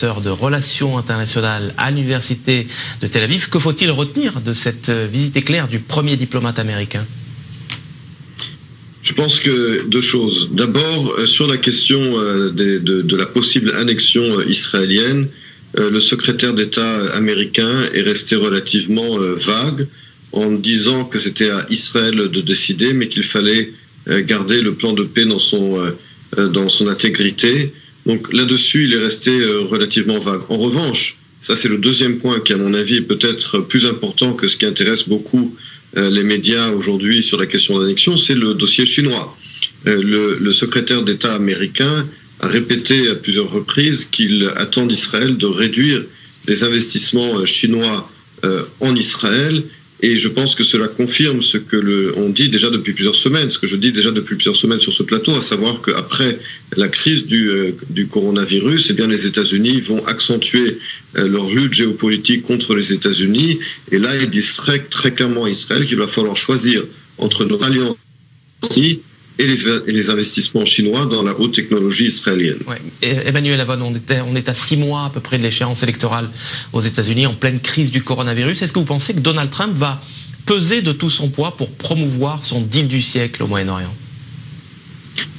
De relations internationales à l'université de Tel Aviv. Que faut-il retenir de cette visite éclair du premier diplomate américain? Je pense que deux choses. D'abord, sur la question de la possible annexion israélienne, le secrétaire d'État américain est resté relativement vague en disant que c'était à Israël de décider, mais qu'il fallait garder le plan de paix dans son intégrité. Donc là-dessus, il est resté relativement vague. En revanche, ça c'est le deuxième point qui, à mon avis, est peut-être plus important que ce qui intéresse beaucoup les médias aujourd'hui sur la question d'annexion, c'est le dossier chinois. Le secrétaire d'État américain a répété à plusieurs reprises qu'il attend d'Israël de réduire les investissements chinois en Israël. Et je pense que cela confirme ce que on dit déjà depuis plusieurs semaines, ce que je dis déjà depuis plusieurs semaines sur ce plateau, à savoir qu'après la crise du coronavirus, eh bien les États-Unis vont accentuer leur lutte géopolitique contre les États-Unis. Et là, il dit très clairement à Israël qu'il va falloir choisir entre notre alliance et les investissements chinois dans la haute technologie israélienne. Ouais. Emmanuel Navon, on est à 6 mois à peu près de l'échéance électorale aux États-Unis, en pleine crise du coronavirus. Est-ce que vous pensez que Donald Trump va peser de tout son poids pour promouvoir son deal du siècle au Moyen-Orient?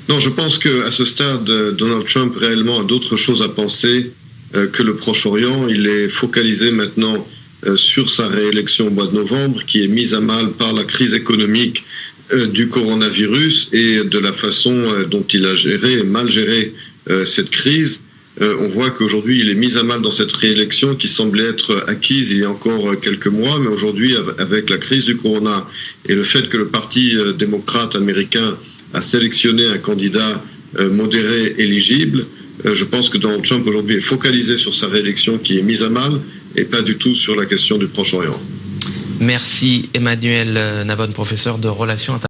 Non, je pense qu'à ce stade, Donald Trump réellement a d'autres choses à penser que le Proche-Orient. Il est focalisé maintenant sur sa réélection au mois de novembre, qui est mise à mal par la crise économique du coronavirus et de la façon dont il a mal géré cette crise. On voit qu'aujourd'hui, il est mis à mal dans cette réélection qui semblait être acquise il y a encore quelques mois, mais aujourd'hui, avec la crise du corona et le fait que le Parti démocrate américain a sélectionné un candidat modéré éligible, je pense que Donald Trump aujourd'hui est focalisé sur sa réélection qui est mise à mal et pas du tout sur la question du Proche-Orient. Merci Emmanuel Navon, professeur de relations internationales.